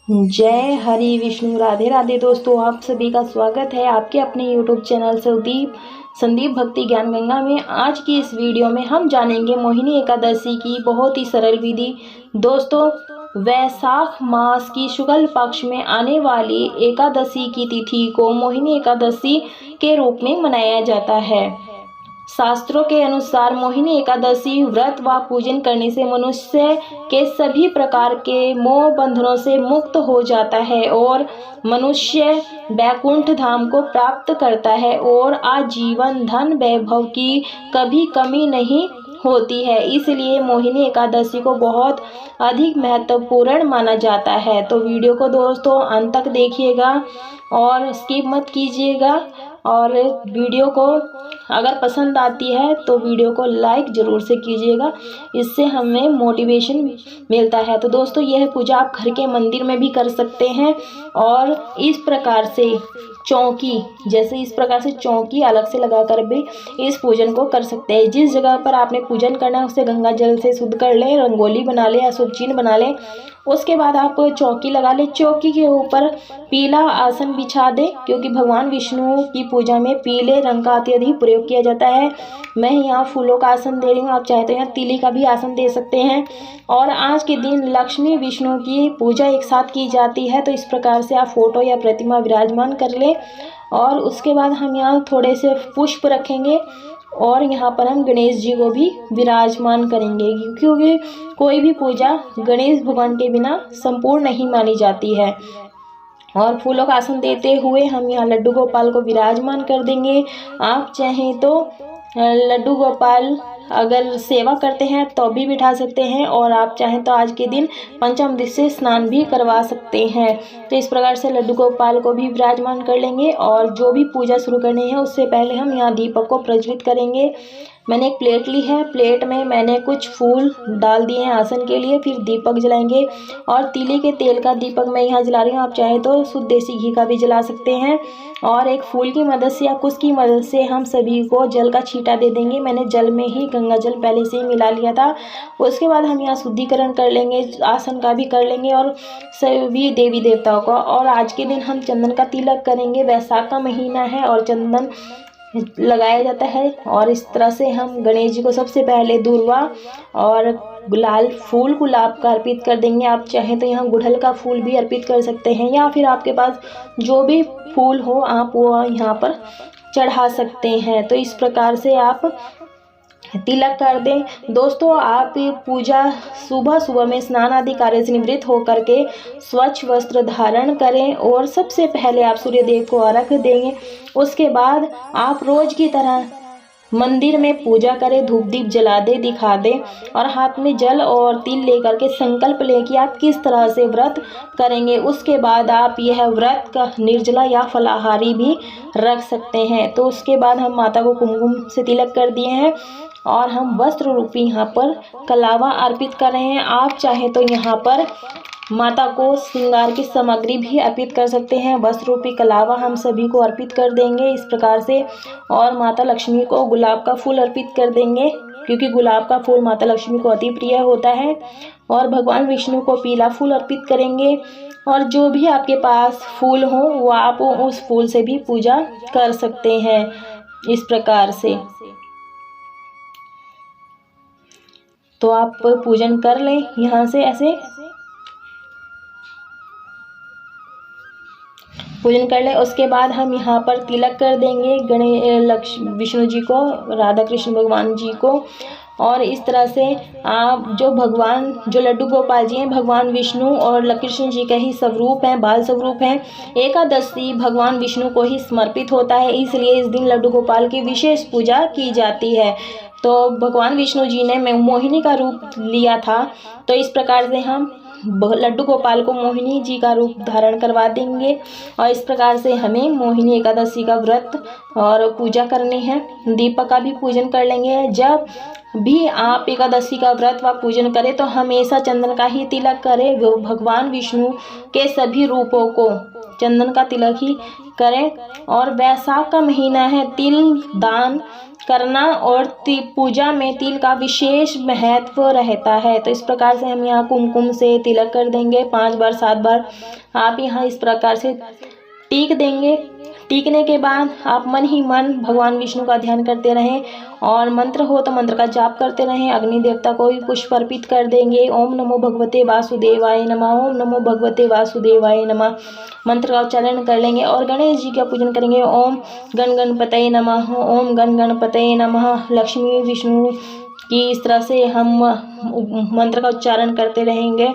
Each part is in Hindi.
जय हरि विष्णु। राधे राधे दोस्तों, आप सभी का स्वागत है आपके अपने यूट्यूब चैनल संदीप भक्ति ज्ञान गंगा में। आज की इस वीडियो में हम जानेंगे मोहिनी एकादशी की बहुत ही सरल विधि। दोस्तों, वैशाख मास की शुक्ल पक्ष में आने वाली एकादशी की तिथि को मोहिनी एकादशी के रूप में मनाया जाता है। शास्त्रों के अनुसार मोहिनी एकादशी व्रत व पूजन करने से मनुष्य के सभी प्रकार के मोह बंधनों से मुक्त हो जाता है और मनुष्य वैकुंठ धाम को प्राप्त करता है और आजीवन धन वैभव की कभी कमी नहीं होती है। इसलिए मोहिनी एकादशी को बहुत अधिक महत्वपूर्ण माना जाता है। तो वीडियो को दोस्तों अंत तक देखिएगा और स्किप मत कीजिएगा, और वीडियो को अगर पसंद आती है तो वीडियो को लाइक ज़रूर से कीजिएगा, इससे हमें मोटिवेशन मिलता है। तो दोस्तों, यह पूजा आप घर के मंदिर में भी कर सकते हैं और इस प्रकार से चौकी अलग से लगाकर भी इस पूजन को कर सकते हैं। जिस जगह पर आपने पूजन करना है उसे गंगा जल से शुद्ध कर लें, रंगोली बना लें, अशुभ चिन्ह बना लें। उसके बाद आप चौकी लगा लें। चौकी के ऊपर पीला आसन बिछा दें, क्योंकि भगवान विष्णु की पूजा में पीले रंग का अत्यधिक प्रयोग किया जाता है। मैं यहाँ फूलों का आसन दे रही हूँ, आप चाहे तो यहाँ तीली का भी आसन दे सकते हैं। और आज के दिन लक्ष्मी विष्णु की पूजा एक साथ की जाती है, तो इस प्रकार से आप फोटो या प्रतिमा विराजमान कर लें। और उसके बाद हम यहाँ थोड़े से पुष्प रखेंगे और यहाँ पर हम गणेश जी को भी विराजमान करेंगे, क्योंकि कोई भी पूजा गणेश भगवान के बिना संपूर्ण नहीं मानी जाती है। और फूलों का आसन देते हुए हम यहाँ लड्डू गोपाल को विराजमान कर देंगे। आप चाहें तो लड्डू गोपाल अगर सेवा करते हैं तो भी बिठा सकते हैं, और आप चाहें तो आज के दिन पंचामृत से स्नान भी करवा सकते हैं। तो इस प्रकार से लड्डू गोपाल को भी विराजमान कर लेंगे। और जो भी पूजा शुरू करनी है उससे पहले हम यहाँ दीपक को प्रज्वलित करेंगे। मैंने एक प्लेट ली है, प्लेट में मैंने कुछ फूल डाल दिए हैं आसन के लिए, फिर दीपक जलाएंगे। और तीले के तेल का दीपक मैं यहाँ जला रही हूँ, आप चाहें तो शुद्ध देसी घी का भी जला सकते हैं। और एक फूल की मदद से या कुश की मदद से हम सभी को जल का छींटा दे देंगे। मैंने जल में ही गंगा जल पहले से ही मिला लिया था। उसके बाद हम यहाँ शुद्धिकरण कर लेंगे, आसन का भी कर लेंगे और सभी देवी देवताओं का। और आज के दिन हम चंदन का तिलक करेंगे। वैशाख का महीना है और चंदन लगाया जाता है। और इस तरह से हम गणेश जी को सबसे पहले दूर्वा और लाल फूल गुलाब का अर्पित कर देंगे। आप चाहें तो यहाँ गुड़हल का फूल भी अर्पित कर सकते हैं, या फिर आपके पास जो भी फूल हो आप वो यहाँ पर चढ़ा सकते हैं। तो इस प्रकार से आप तिलक कर दें। दोस्तों, आप पूजा सुबह सुबह में स्नान आदि कार्य से निवृत्त होकर के स्वच्छ वस्त्र धारण करें और सबसे पहले आप सूर्यदेव को अर्घ्य देंगे। उसके बाद आप रोज की तरह मंदिर में पूजा करें, धूप दीप जला दे, दिखा दें और हाथ में जल और तिल लेकर के संकल्प लें कि आप किस तरह से व्रत करेंगे। उसके बाद आप यह व्रत का निर्जला या फलाहारी भी रख सकते हैं। तो उसके बाद हम माता को कुमकुम से तिलक कर दिए हैं और हम वस्त्र रूपी यहाँ पर कलावा अर्पित कर रहे हैं। आप चाहे तो यहाँ पर माता को श्रृंगार की सामग्री भी अर्पित कर सकते हैं। वस्त्र रूपी कलावा हम सभी को अर्पित कर देंगे इस प्रकार से। और माता लक्ष्मी को गुलाब का फूल अर्पित कर देंगे, क्योंकि गुलाब का फूल माता लक्ष्मी को अति प्रिय होता है। और भगवान विष्णु को पीला फूल अर्पित करेंगे। और जो भी आपके पास फूल हो वो आप उस फूल से भी पूजा कर सकते हैं इस प्रकार से। तो आप पूजन कर लें यहाँ से, ऐसे पूजन कर लें। उसके बाद हम यहाँ पर तिलक कर देंगे विष्णु जी को, राधा कृष्ण भगवान जी को। और इस तरह से आप जो लड्डू गोपाल जी हैं भगवान विष्णु और कृष्ण जी के ही स्वरूप हैं, बाल स्वरूप हैं। एकादशी भगवान विष्णु को ही समर्पित होता है, इसलिए इस दिन लड्डू गोपाल की विशेष पूजा की जाती है। तो भगवान विष्णु जी ने मोहिनी का रूप लिया था, तो इस प्रकार से हम लड्डू गोपाल को मोहिनी जी का रूप धारण करवा देंगे। और इस प्रकार से हमें मोहिनी एकादशी का व्रत और पूजा करनी है। दीपक का भी पूजन कर लेंगे। जब भी आप एकादशी का व्रत व पूजन करें तो हमेशा चंदन का ही तिलक करें। भगवान विष्णु के सभी रूपों को चंदन का तिलक ही करें। और वैशाख का महीना है, तिल दान करना और पूजा में तिल का विशेष महत्व रहता है। तो इस प्रकार से हम यहाँ कुमकुम से तिलक कर देंगे 5 बार 7 बार। आप यहाँ इस प्रकार से टीक देंगे। टीकने के बाद आप मन ही मन भगवान विष्णु का ध्यान करते रहें और मंत्र हो तो मंत्र का जाप करते रहें। अग्नि देवता को भी पुष्प अर्पित कर देंगे। ओम नमो भगवते वासुदेवाय नमः, ओम नमो भगवते वासुदेवाय नमः मंत्र का उच्चारण कर लेंगे और गणेश जी का पूजन करेंगे। ओम गण गणपतये नमः, ओम गण गणपतये नमः। लक्ष्मी विष्णु की इस तरह से हम मंत्र का उच्चारण करते रहेंगे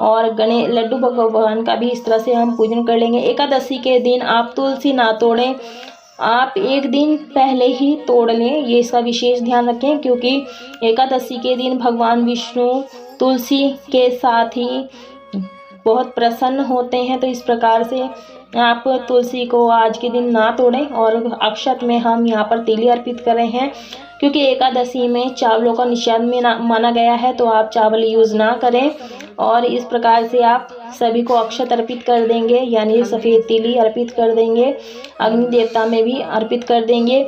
और गणेश लड्डू भगवान का भी इस तरह से हम पूजन कर लेंगे। एकादशी के दिन आप तुलसी ना तोड़ें, आप एक दिन पहले ही तोड़ लें, ये इसका विशेष ध्यान रखें, क्योंकि एकादशी के दिन भगवान विष्णु तुलसी के साथ ही बहुत प्रसन्न होते हैं। तो इस प्रकार से आप तुलसी को आज के दिन ना तोड़ें और अक्षत में हम यहाँ पर तिल अर्पित कर रहे हैं, क्योंकि एकादशी में चावलों का निषेध में माना गया है, तो आप चावल यूज़ ना करें। और इस प्रकार से आप सभी को अक्षत अर्पित कर देंगे, यानी सफ़ेद तिल ही अर्पित कर देंगे। अग्नि देवता में भी अर्पित कर देंगे।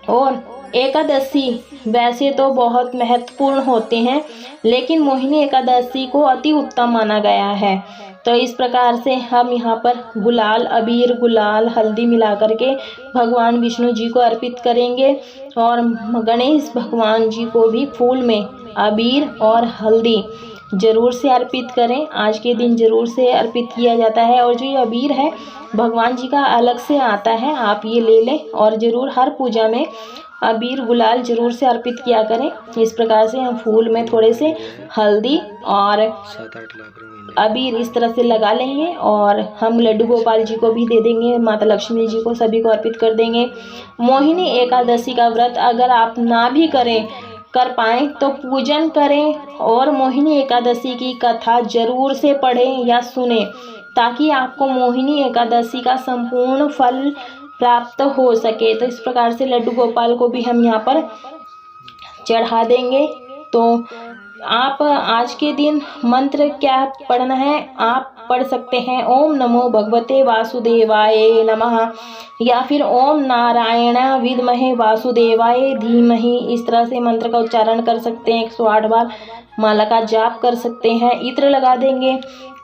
और एकादशी वैसे तो बहुत महत्वपूर्ण होते हैं, लेकिन मोहिनी एकादशी को अति उत्तम माना गया है। तो इस प्रकार से हम यहाँ पर गुलाल, अबीर, गुलाल, हल्दी मिला करके भगवान विष्णु जी को अर्पित करेंगे और गणेश भगवान जी को भी फूल में अबीर और हल्दी ज़रूर से अर्पित करें। आज के दिन ज़रूर से अर्पित किया जाता है। और जो ये अबीर है भगवान जी का अलग से आता है, आप ये ले लें और ज़रूर हर पूजा में अबीर गुलाल ज़रूर से अर्पित किया करें। इस प्रकार से हम फूल में थोड़े से हल्दी और अबीर इस तरह से लगा लेंगे और हम लड्डू गोपाल जी को भी दे देंगे, माता लक्ष्मी जी को, सभी को अर्पित कर देंगे। मोहिनी एकादशी का व्रत अगर आप ना भी कर पाएँ तो पूजन करें और मोहिनी एकादशी की कथा ज़रूर से पढ़ें या सुनें, ताकि आपको मोहिनी एकादशी का संपूर्ण फल प्राप्त हो सके। तो इस प्रकार से लड्डू गोपाल को भी हम यहाँ पर चढ़ा देंगे। तो आप आज के दिन मंत्र क्या पढ़ना है, आप पढ़ सकते हैं ओम नमो भगवते वासुदेवाय नमः या फिर ओम नारायण विद्महे वासुदेवाय धीमहि। इस तरह से मंत्र का उच्चारण कर सकते हैं। 108 बार माला का जाप कर सकते हैं। इत्र लगा देंगे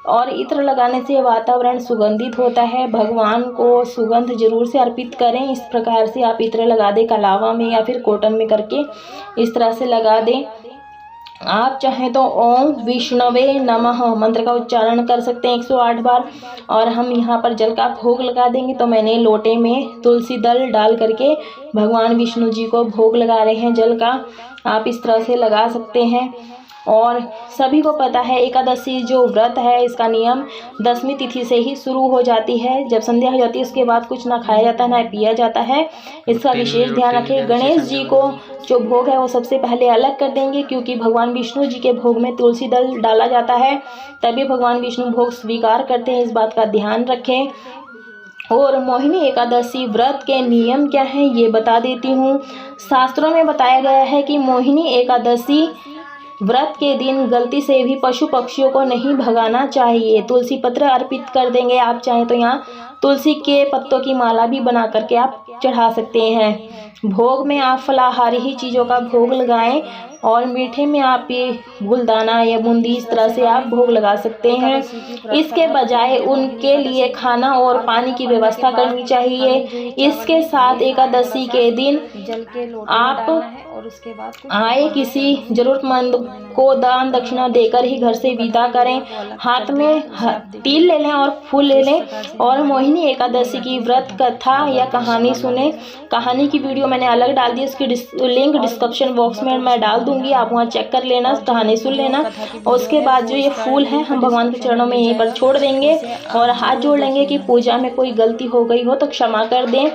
और इत्र लगाने से वातावरण सुगंधित होता है। भगवान को सुगंध जरूर से अर्पित करें। इस प्रकार से आप इत्र लगा दें, कलावा में या फिर कॉटन में करके इस तरह से लगा दें। आप चाहें तो ओम विष्णवे नमः मंत्र का उच्चारण कर सकते हैं 108 बार। और हम यहाँ पर जल का भोग लगा देंगे। तो मैंने लोटे में तुलसी दल डाल करके भगवान विष्णु जी को भोग लगा रहे हैं जल का, आप इस तरह से लगा सकते हैं। और सभी को पता है एकादशी जो व्रत है इसका नियम 10वीं तिथि से ही शुरू हो जाती है। जब संध्या हो जाती है उसके बाद कुछ ना खाया जाता है ना पिया जाता है, इसका विशेष ध्यान रखें। गणेश जी को जो भोग है वो सबसे पहले अलग कर देंगे, क्योंकि भगवान विष्णु जी के भोग में तुलसी दल डाला जाता है, तभी भगवान विष्णु भोग स्वीकार करते हैं। इस बात का ध्यान रखें। और मोहिनी एकादशी व्रत के नियम क्या हैं ये बता देती हूँ। शास्त्रों में बताया गया है कि मोहिनी एकादशी व्रत के दिन गलती से भी पशु पक्षियों को नहीं भगाना चाहिए। तुलसी पत्र अर्पित कर देंगे। आप चाहें तो यहाँ तुलसी के पत्तों की माला भी बना करके आप चढ़ा सकते हैं। भोग में आप फलाहारी ही चीज़ों का भोग लगाएं और मीठे में आप ये गुलदाना या बूंदी इस तरह से आप भोग लगा सकते हैं। इसके बजाय उनके लिए खाना और पानी की व्यवस्था करनी चाहिए। इसके साथ एकादशी के दिन आप और उसके बाद आए किसी जरूरतमंद को दान दक्षिणा देकर ही घर से विदा करें। हाथ में तिल ले लें और फूल ले लें और मोहिनी एकादशी की व्रत कथा या कहानी सुने। कहानी की वीडियो मैंने अलग डाल दी, उसकी लिंक डिस्क्रिप्शन बॉक्स में मैं डाल दूंगी, आप वहाँ चेक कर लेना, कहानी सुन लेना। और उसके बाद जो ये फूल हैं हम भगवान के चरणों में यहीं पर छोड़ देंगे और हाथ जोड़ लेंगे कि पूजा में कोई गलती हो गई हो तो क्षमा कर दें।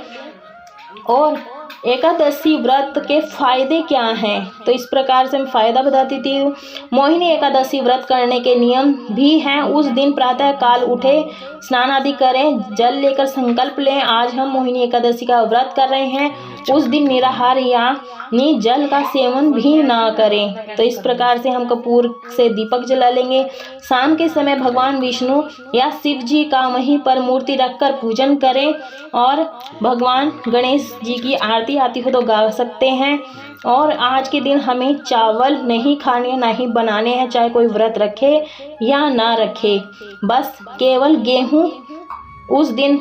और एकादशी व्रत के फायदे क्या हैं, तो इस प्रकार से मैं फ़ायदा बता देती हूँ। मोहिनी एकादशी व्रत करने के नियम भी हैं। उस दिन प्रातः काल उठे, स्नान आदि करें, जल लेकर संकल्प लें आज हम मोहिनी एकादशी का व्रत कर रहे हैं उस दिन निराहार यानी जल का सेवन भी ना करें। तो इस प्रकार से हम कपूर से दीपक जला लेंगे। शाम के समय भगवान विष्णु या शिव जी का वहीं पर मूर्ति रखकर पूजन करें और भगवान गणेश जी की आरती आती हो तो गा सकते हैं। और आज के दिन हमें चावल नहीं खाने, ना ही बनाने हैं, चाहे कोई व्रत रखे या ना रखे। बस केवल गेहूं, उस दिन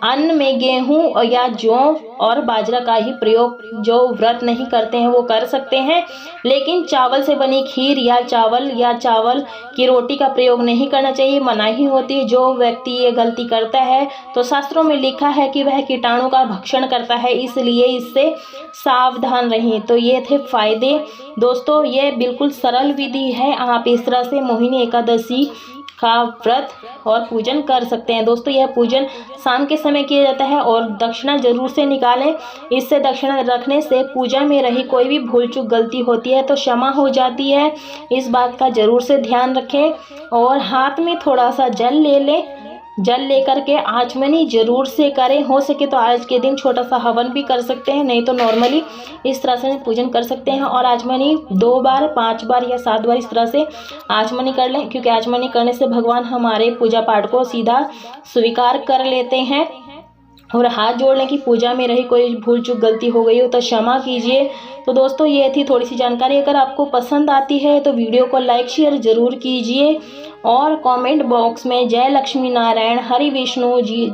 अन्न में गेहूं या जौ और बाजरा का ही प्रयोग जो व्रत नहीं करते हैं वो कर सकते हैं, लेकिन चावल से बनी खीर या चावल की रोटी का प्रयोग नहीं करना चाहिए, मनाही होती है। जो व्यक्ति ये गलती करता है तो शास्त्रों में लिखा है कि वह कीटाणु का भक्षण करता है, इसलिए इससे सावधान रहें। तो ये थे फायदे दोस्तों, ये बिल्कुल सरल विधि है। आप इस तरह से मोहिनी एकादशी का व्रत और पूजन कर सकते हैं। दोस्तों यह पूजन शाम के समय किया जाता है और दक्षिणा जरूर से निकालें। इससे दक्षिणा रखने से पूजा में रही कोई भी भूल चूक गलती होती है तो क्षमा हो जाती है। इस बात का जरूर से ध्यान रखें और हाथ में थोड़ा सा जल ले लें। जल लेकर के आचमनी जरूर से करें। हो सके तो आज के दिन छोटा सा हवन भी कर सकते हैं, नहीं तो नॉर्मली इस तरह से पूजन कर सकते हैं। और आचमनी 2 बार, 5 बार या 7 बार इस तरह से आचमनी कर लें, क्योंकि आचमनी करने से भगवान हमारे पूजा पाठ को सीधा स्वीकार कर लेते हैं। और हाथ जोड़ लें कि पूजा में रही कोई भूल चूक गलती हो गई हो तो क्षमा कीजिए। तो दोस्तों ये थी थोड़ी सी जानकारी। अगर आपको पसंद आती है तो वीडियो को लाइक शेयर ज़रूर कीजिए और कमेंट बॉक्स में जय लक्ष्मी नारायण हरि विष्णु जी